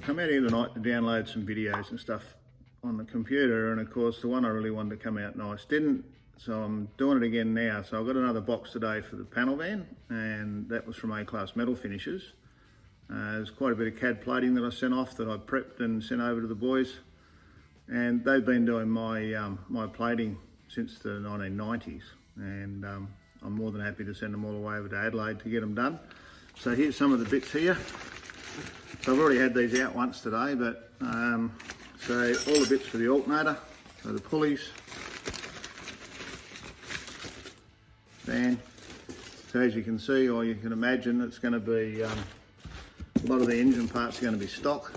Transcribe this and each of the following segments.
come out here tonight to download some videos and stuff on the computer, and of course the one I really wanted to come out nice didn't, so I'm doing it again now. So I've got another box today for the panel van, and that was from A-Class Metal Finishes. There's quite a bit of CAD plating that I sent off that I prepped and sent over to the boys, and they've been doing my my plating since the 1990s, and I'm more than happy to send them all the way over to Adelaide to get them done. So here's some of the bits here. So I've already had these out once today, but so all the bits for the alternator, so the pulleys, fan. So as you can see, or you can imagine, it's going to be a lot of the engine parts are going to be stock.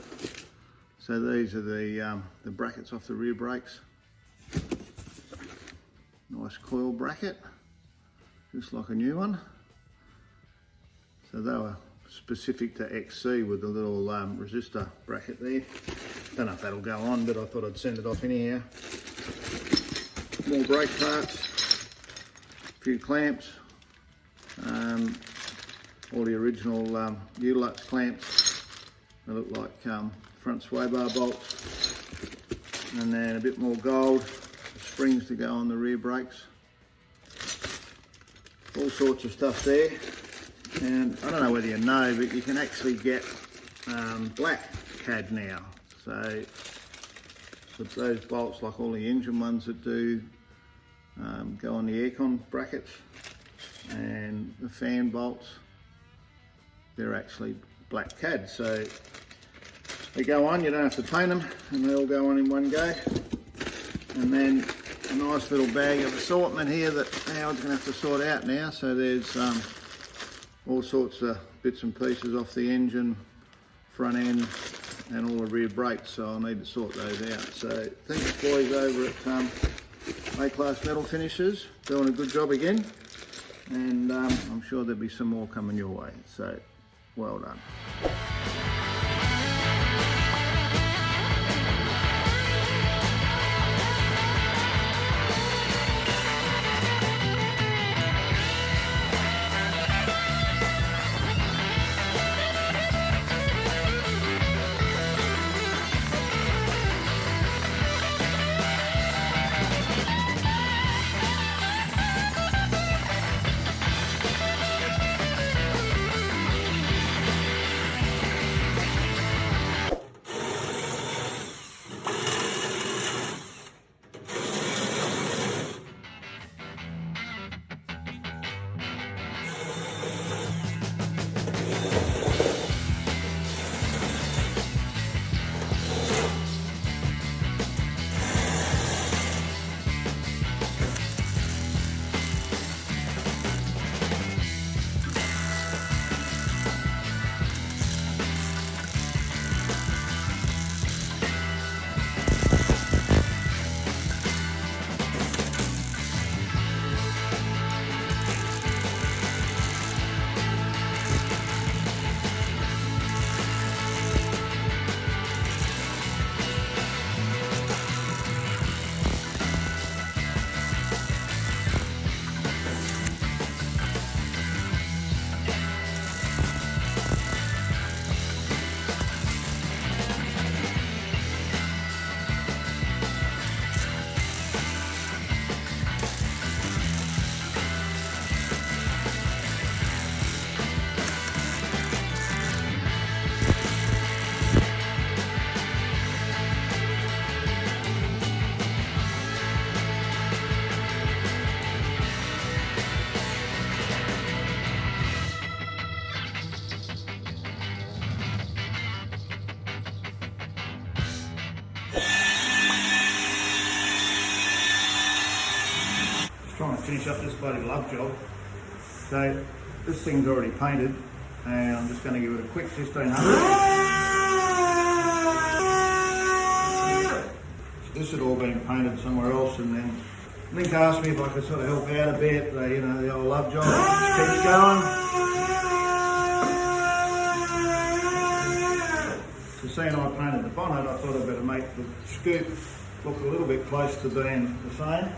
So these are the brackets off the rear brakes. Nice coil bracket, just like a new one. So they were specific to XC with the little resistor bracket there. Don't know if that'll go on, but I thought I'd send it off anyhow. More brake parts, a few clamps, all the original Utilux clamps. They look like front sway bar bolts, and then a bit more gold, springs to go on the rear brakes. All sorts of stuff there. And I don't know whether you know, but you can actually get black CAD now. So with those bolts, like all the engine ones that do go on the aircon brackets, and the fan bolts, they're actually black CAD. So they go on, you don't have to paint them, and they all go on in one go. And then a nice little bag of assortment here that Howard's going to have to sort out now. So there's all sorts of bits and pieces off the engine, front end, and all the rear brakes, so I'll need to sort those out. So thanks boys over at A-Class Metal Finishes, doing a good job again, and I'm sure there'll be some more coming your way, so well done. Trying to finish up this bloody lug job. So this thing's already painted, and I'm just going to give it a quick 1500. This had all been painted somewhere else, and then Linc asked me if I could sort of help out a bit. You know, the old lug job just keeps going. So seeing I painted the bonnet, I thought I'd better make the scoop look a little bit close to being the same.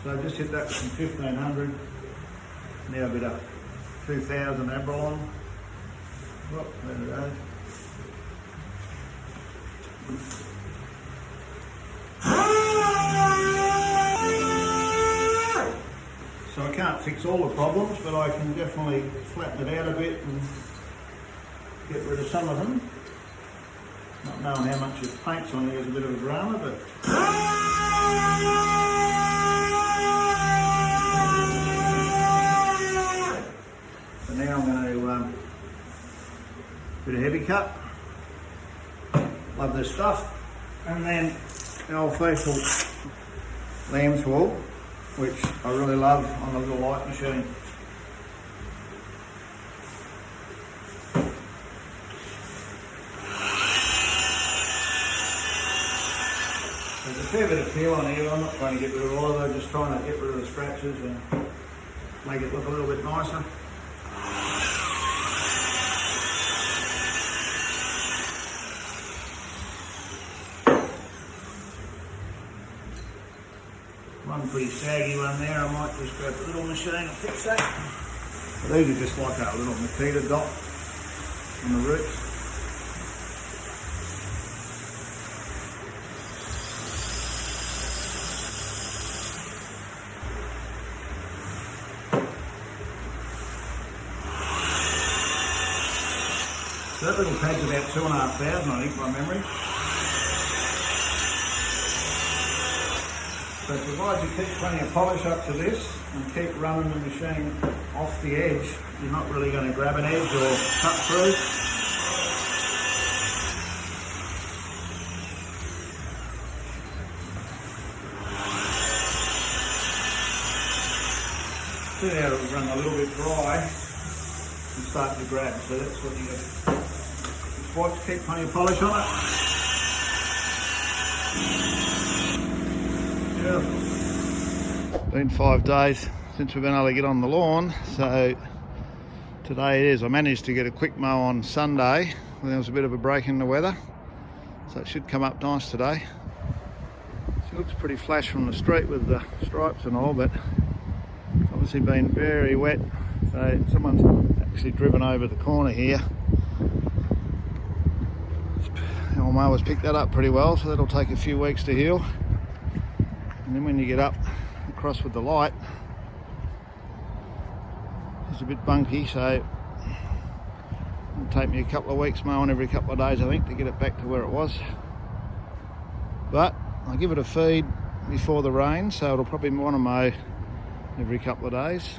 So I just hit that with some 1500, now a bit of 2000 Abralon. Oh, there it goes. So I can't fix all the problems, but I can definitely flatten it out a bit and get rid of some of them. Not knowing how much it paints on there is a bit of a drama, but so now I'm going to bit of heavy cut. Love this stuff, and then the old faithful lamb's wool, which I really love on the little light machine. There's a fair bit of peel on here. I'm not trying to get rid of all of it, just trying to get rid of the scratches and make it look a little bit nicer. One pretty saggy one there, I might just grab a little machine and fix that. But these are just like a little Makita dot on the roots. So that little pad's about 2,500 I think by memory. So provided you keep plenty of polish up to this and keep running the machine off the edge, you're not really going to grab an edge or cut through. See how it'll run a little bit dry and start to grab, so that's what you got to just watch, keep plenty of polish on it. Been 5 days since we've been able to get on the lawn, so today it is. I managed to get a quick mow on Sunday when there was a bit of a break in the weather, so it should come up nice today. It looks pretty flash from the street with the stripes and all, but it's obviously been very wet, so someone's actually driven over the corner here. The old mower's picked that up pretty well, so that'll take a few weeks to heal. And then when you get up across with the light, it's a bit bunky, so it'll take me a couple of weeks mowing every couple of days I think to get it back to where it was. But I give it a feed before the rain, so it'll probably want to mow every couple of days.